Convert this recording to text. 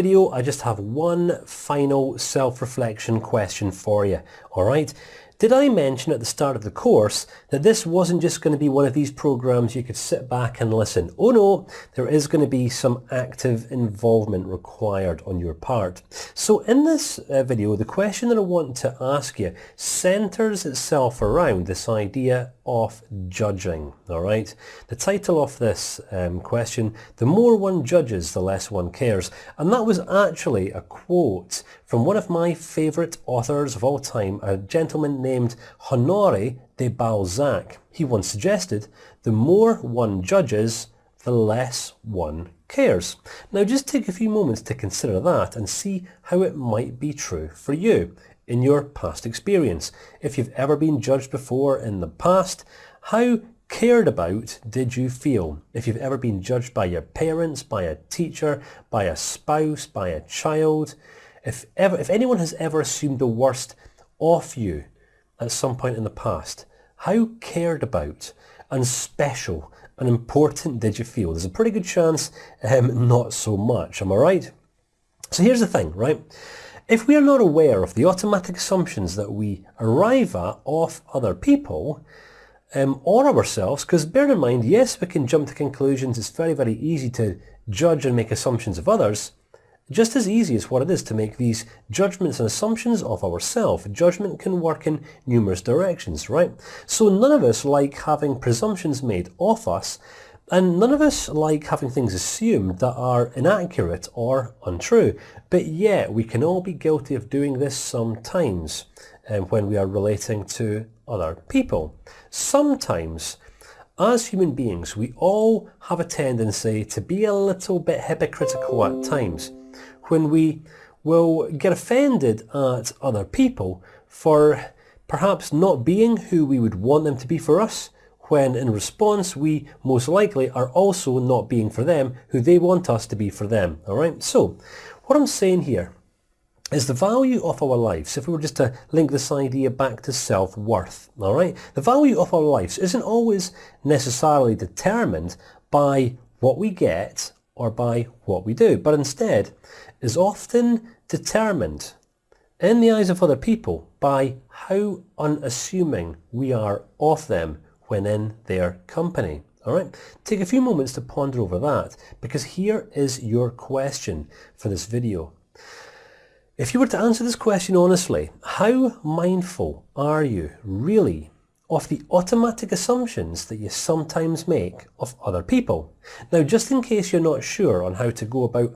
video, I just have one final self-reflection question for you, alright? Did I mention at the start of the course that this wasn't just going to be one of these programs you could sit back and listen? Oh no, there is going to be some active involvement required on your part. So in this video, the question that I want to ask you centers itself around this idea of judging, alright? The title of this question, the more one judges, the less one cares. And that was actually a quote from one of my favourite authors of all time, a gentleman named Honoré de Balzac. He once suggested, the more one judges, the less one cares. Now just take a few moments to consider that and see how it might be true for you in your past experience. If you've ever been judged before in the past, how cared about did you feel? If you've ever been judged by your parents, by a teacher, by a spouse, by a child, if anyone has ever assumed the worst of you at some point in the past, how cared about and special and important did you feel? There's a pretty good chance not so much, am I right? So here's the thing, right? If we are not aware of the automatic assumptions that we arrive at of other people, or ourselves, because bear in mind, yes, we can jump to conclusions, it's very, very easy to judge and make assumptions of others, just as easy as what it is to make these judgments and assumptions of ourselves. Judgment can work in numerous directions, right? So none of us like having presumptions made of us, and none of us like having things assumed that are inaccurate or untrue. But yet we can all be guilty of doing this sometimes when we are relating to other people. Sometimes, as human beings, we all have a tendency to be a little bit hypocritical at times, when we will get offended at other people for perhaps not being who we would want them to be for us, when in response we most likely are also not being for them who they want us to be for them. Alright, so what I'm saying here is the value of our lives, if we were just to link this idea back to self-worth, alright? The value of our lives isn't always necessarily determined by what we get or by what we do, but instead is often determined in the eyes of other people by how unassuming we are of them when in their company. Alright, take a few moments to ponder over that, because here is your question for this video. If you were to answer this question honestly, how mindful are you really of the automatic assumptions that you sometimes make of other people? Now, just in case you're not sure on how to go about